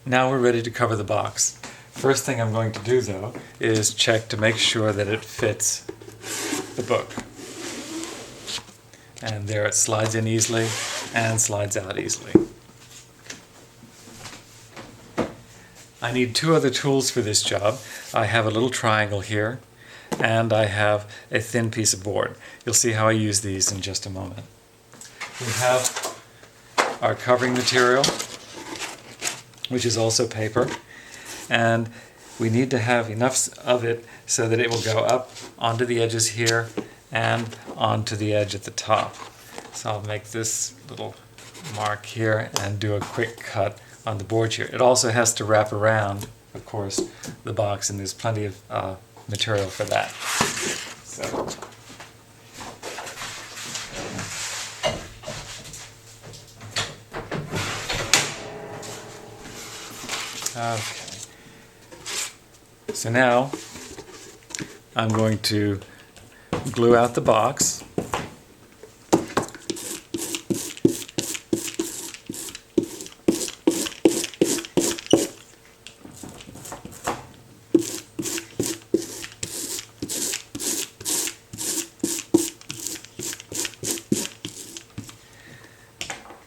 Now we're ready to cover the box. First thing I'm going to do though is check to make sure that it fits the book. And there it slides in easily and slides out easily. I need two other tools for this job. I have a little triangle here and I have a thin piece of board. You'll see how I use these in just a moment. We have our covering material, which is also paper, and we need to have enough of it so that it will go up onto the edges here and onto the edge at the top. So I'll make this little mark here and do a quick cut on the board here. It also has to wrap around, of course, the box, and there's plenty of material for that. So, okay. So now I'm going to glue out the box.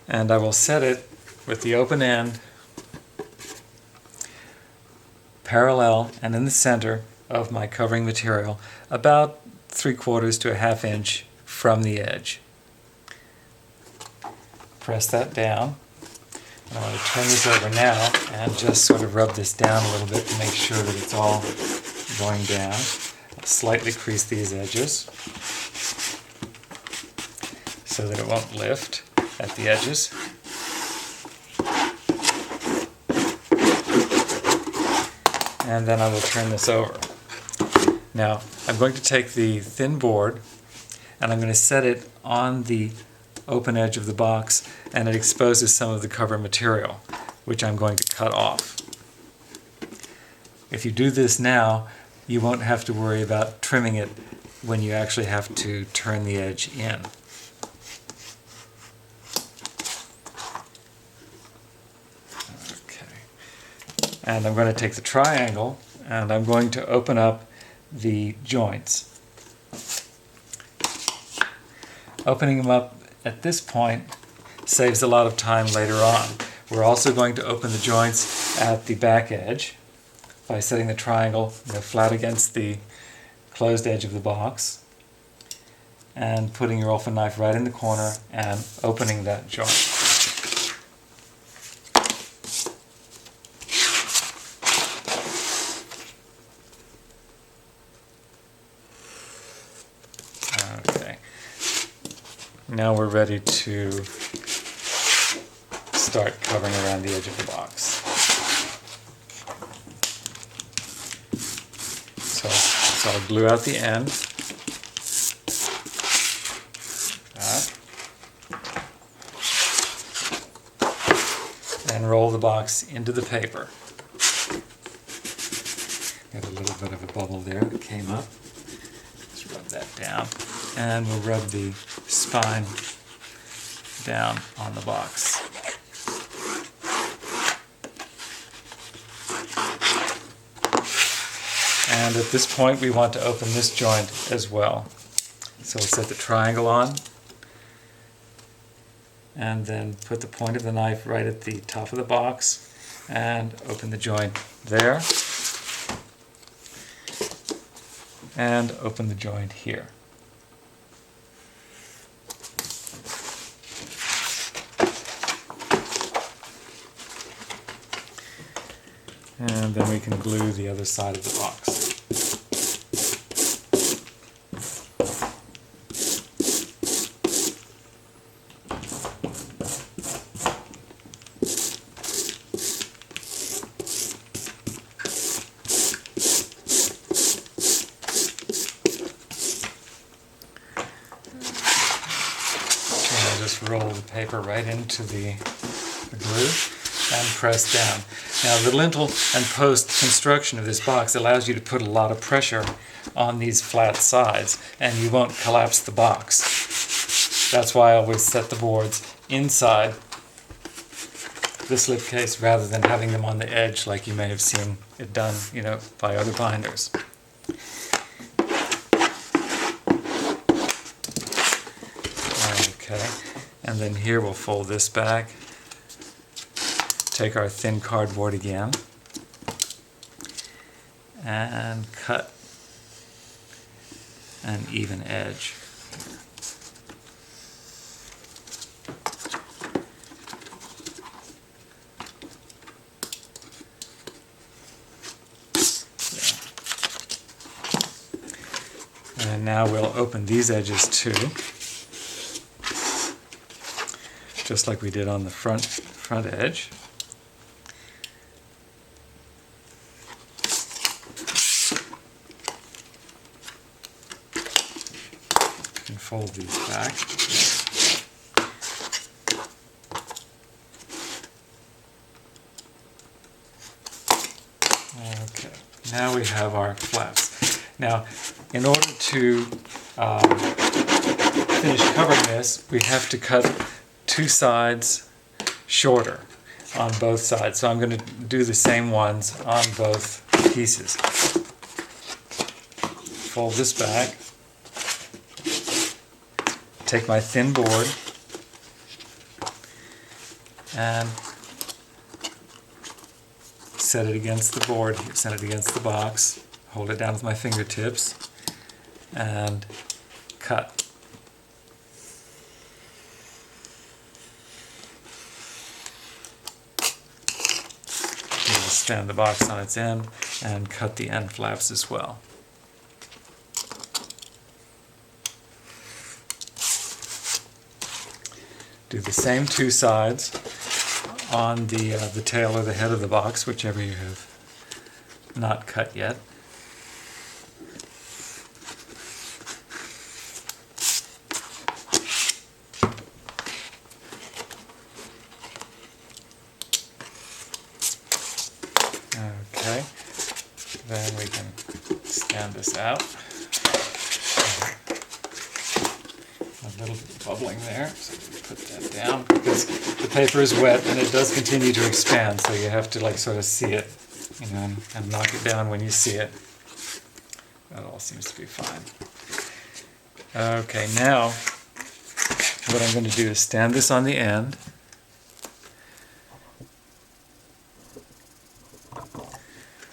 And I will set it with the open end parallel and in the center of my covering material, about 3/4 to a 1/2 inch from the edge. Press that down. I want to turn this over now and just sort of rub this down a little bit to make sure that it's all going down. I'll slightly crease these edges so that it won't lift at the edges. And then I will turn this over. Now, I'm going to take the thin board and I'm going to set it on the open edge of the box, and it exposes some of the cover material, which I'm going to cut off. If you do this now, you won't have to worry about trimming it when you actually have to turn the edge in. And I'm going to take the triangle and I'm going to open up the joints. Opening them up at this point saves a lot of time later on. We're also going to open the joints at the back edge by setting the triangle flat against the closed edge of the box and putting your Olfen knife right in the corner and opening that joint. Now we're ready to start covering around the edge of the box. So I'll glue out the end. And roll the box into the paper. Got a little bit of a bubble there that came up. Let's rub that down. And we'll rub the spine down on the box. And at this point we want to open this joint as well. So we'll set the triangle on and then put the point of the knife right at the top of the box and open the joint there and open the joint here. And then we can glue the other side of the box. And I'll just roll the paper right into the glue and press down. Now the lintel and post construction of this box allows you to put a lot of pressure on these flat sides and you won't collapse the box. That's why I always set the boards inside the slipcase rather than having them on the edge like you may have seen it done, by other binders. Okay, and then here we'll fold this back, take our thin cardboard again, and cut an even edge. And now we'll open these edges too, just like we did on the front edge. And fold these back. Okay, now we have our flaps. Now, in order to finish covering this, we have to cut two sides shorter on both sides. So I'm going to do the same ones on both pieces. Fold this back. Take my thin board and set it against the board, set it against the box, hold it down with my fingertips, and cut. We'll stand the box on its end and cut the end flaps as well. Do the same two sides on the tail or the head of the box, whichever you have not cut yet. Okay, then we can stand this out. A little bit of bubbling there, so we put that down because the paper is wet and it does continue to expand, so you have to sort of see it, and knock it down when you see it. That all seems to be fine. Okay, now what I'm going to do is stand this on the end.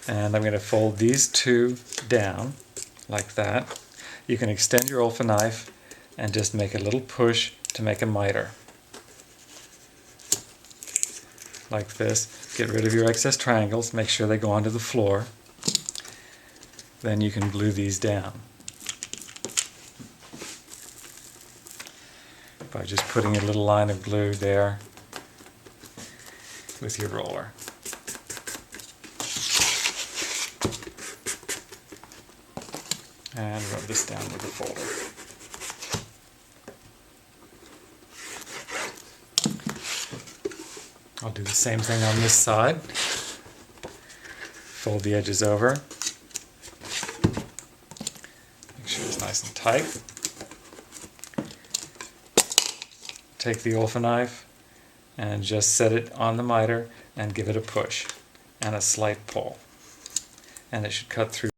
And I'm going to fold these two down like that. You can extend your Olfa knife and just make a little push to make a miter. Like this. Get rid of your excess triangles, make sure they go onto the floor. Then you can glue these down by just putting a little line of glue there with your roller. And rub this down with the folder. I'll do the same thing on this side. Fold the edges over. Make sure it's nice and tight. Take the Olfa knife and just set it on the miter and give it a push and a slight pull. And it should cut through.